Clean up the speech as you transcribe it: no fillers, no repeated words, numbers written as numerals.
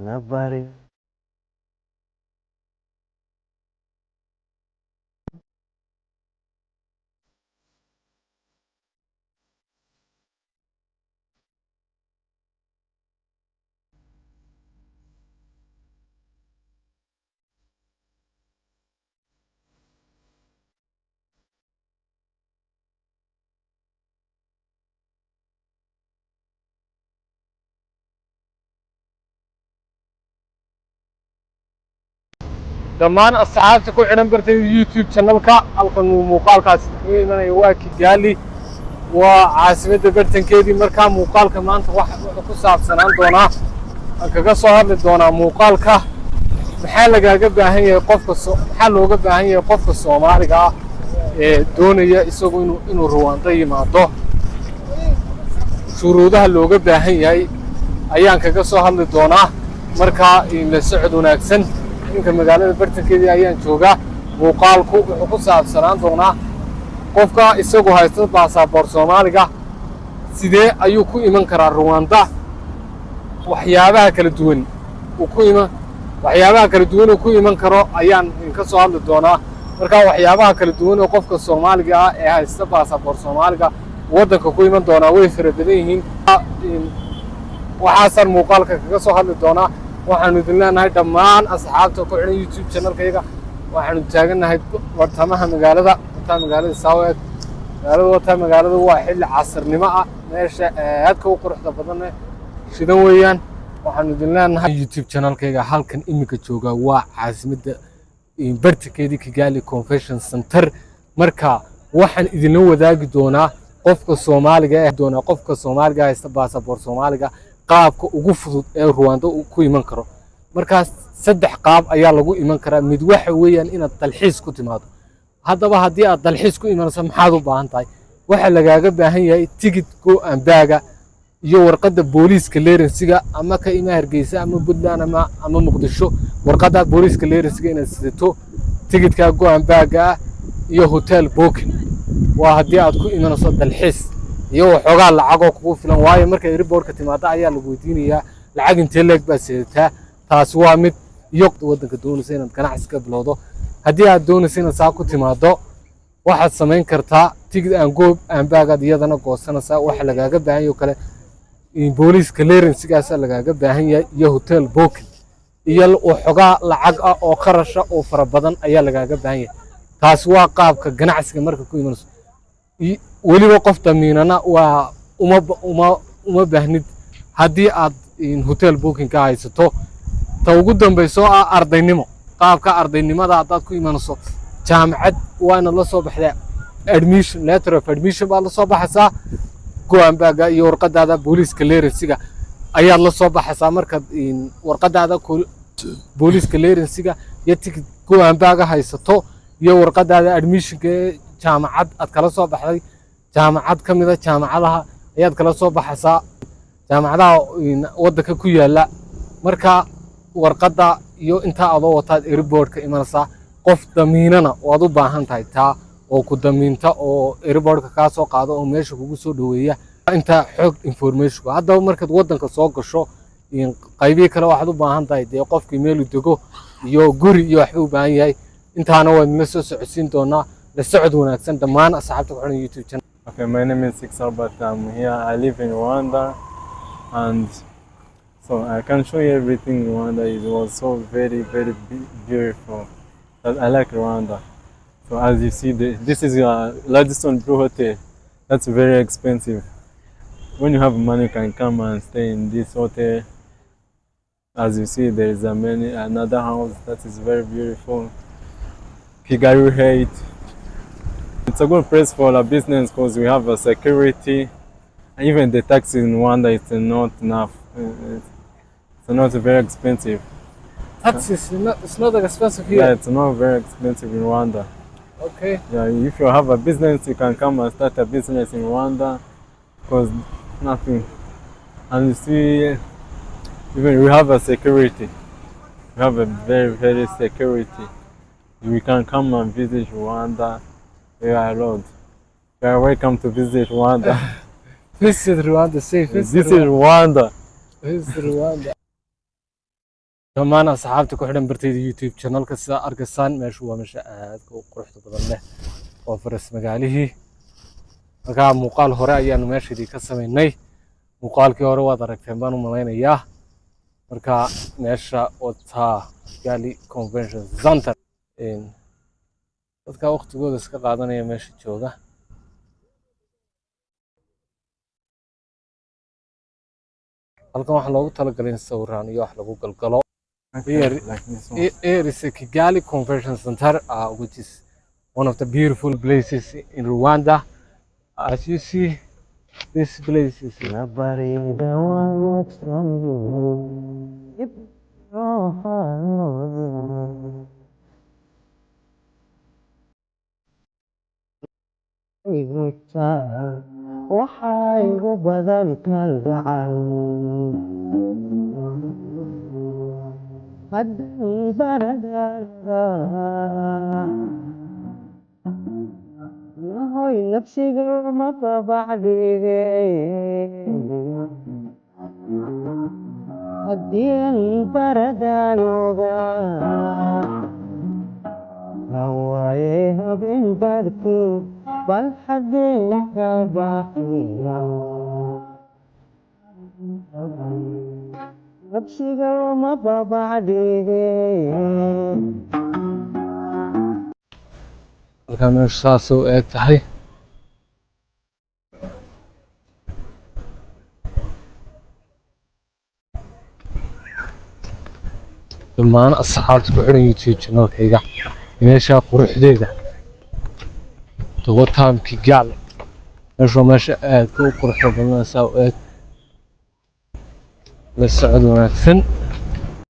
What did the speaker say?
Nobody. dhammaan asxaabta ku xidhan bartay YouTube channelka halkan muuqaalkaas ku imanaya waa Kigali waa caasimadda bartankeedii markaa muuqaalka maanta wuxuu ku saabsanaan doonaa aan kaga soo hadli doonaa muuqaalka maxaa lagaaga baahan yahay maxaa looga baahan yahay qofka Soomaaliga ah ee doonaya isagu inuu Rwanda yimaado shuruudaha looga baahan yahay ayaan kaga soo hadli doonaa markaa la socod wanaagsan inka magaalada bartankeedii ayaan joogaa muuqaalku wuxuu ku saabsanaan doonaa qofka isagu haysta baasaboor Soomaaliga sidee ayuu ku iman karaa Rwanda waxyaabaha kala duwan uu ku iman karo ayaan ka soo hadli doonaa markaa waxyaabaha kala duwan oo qofka Soomaaliga ah ee haysta baasaboor Soomaaliga waddanka ku iman doonaa way fara badan yihiin waxaasan muuqaalka kaga soo hadli doonaa waxaanu idin leenahay dhammaan asxaabta ku xidhan YouTube channelkayga waxaanu taaganahay wartamaha magaalada Saaweed magaalada waa xilli casarnimo ah meesha aadka u quruxda badan shidan weeyaan waxaanu idin leenahay YouTube channelkayga halkan imika jooga waa caasimadda bartankeedii Kigali Convention Center marka waxaan idin wadaagi doonaa qofka Soomaaliga haysta baasaboor Soomaaliga qaabka ugu fudud ee Rwanda ku iman karo markaas saddex qaab ayaa lagu iman karaa mid waxa weeyaan inaad dalxiis ku timaado haddaba haddii aad dalxiis ku imanayso maxaad u baahan tahay waxa lagaaga baahan yahay ticket go and bag iyo warqadda booliiska clearance-ga ama ka ima Hargeysa ama Puntland ama Muqdisho warqadda booliiska clearance-ga inaad sidato ticketka go and bag iyo hotel booking waa haddii aad ku imanayso dalxiis iyo waxoogaa lacag kugu filan waayo marka airport-ka timaado ayaa lagu weydiinayaa lacag intee leeg baa sidataa taas waa mid iyo waddanka doonaysa inaad ganacsi ka bilowdo haddii aad doonayso inaad saa ku timaado waxaad samayn kartaa ticket and go and bag iyadana goosanaysaa waxa lagaaga baahan yahay kale booliiska clearance-gaas lagaaga baahan yahay iyo hotel booking iyo waxoogaa lacag oo kharash oo fara badan ayaa lagaaga baahan yahay taas waa qaabka ganacsiga marka ku imanayso weliba qof damiinana waa uma baahnid haddii aad hotel booking ka haysato ta ugu dambayso ardaynimo qaabka ardaynimada haddaad ku imanayso jaamacad waa inaad la soo baxdaa admission letter of admission baad la soo baxaysaa go and bag iyo warqadaada booliiska clearance-ga ayaad la soo baxaysaa markaad warqadaada booliiska clearance-ga iyo ticket go and bag haysato iyo warqadaada admission-ka jaamacad aad kala soo baxday jaamacad ka mid ah jaamacadaha ayaad kala soo baxaysaa jaamacadaha waddanka ku yaala marka warqadda iyo inta aad wataad airport-ka imanaysaa qof damiinana waad u baahan tahay taa oo ku damiinta oo airport-ka ka soo qaado oo meesha kugu soo dhaweeya inta xog information haddaba markaad waddanka soo gasho qaybiye kale waxaad u baahan tahay dee qofkii meel u dego iyo guri iyo waxba u baahan yahay intaana waad la soo socodsiin doonaa la socod wanaagsan dhammaan asxaabta ku xidhan YouTube channel. Okay, my name is Six Albert. I'm here. I live in Rwanda, and so I can show you everything in Rwanda. It was so very, very beautiful. I like Rwanda. So as you see, this is Ladiston Blue Hotel. That's very expensive. When you have money, you can come and stay in this hotel. As you see, there is another house that is very beautiful. Kigali Height. It's a good place for a business because we have a security. And even the taxi in Rwanda is not enough. It's not very expensive. Taxi it's not expensive here. Yeah, it's not very expensive in Rwanda. Okay. Yeah, if you have a business, you can come and start a business in Rwanda because nothing. And you see, even we have a security. We have a very, very security. We can come and visit Rwanda. We are allowed. You are welcome to visit Rwanda. Visit Rwanda, safe. This is Rwanda. Visit Rwanda. dhammaan asxaabta ku xidhan bartayda YouTube channelka sida arkaysaan meeshu waa meesha aad u quruxda badan leh oo faras magaalihii markaa muuqaal hore ayaanu meeshadii ka samaynay muuqaalkii hore waad aragteen baan u malaynayaa marka meesha Ottawa Kigali Convention Center dadka waqtigooda iska qaadanaya meesha jooga halkan waxa loogu talagalay in sawiraan iyo wax lagu galgalo. Here is a Kigali Convention Center, which is one of the beautiful places in Rwanda. As you see, this place is nobody the one what's from you. وحايغو بدل كالدعاء قد برد هاي نفسي قرمت بعدي الدين برد هوايها بين بركو بل حدك باقي نفسي قرمت بعدي halkan meeshu saas u eg tahay dhammaan asxaabta ku xidhan YouTube channelkayga meesha quruxdeeda Ottawa Kigali meeshu meesha aad u quruxda badan saa u eg la socod wanaagsan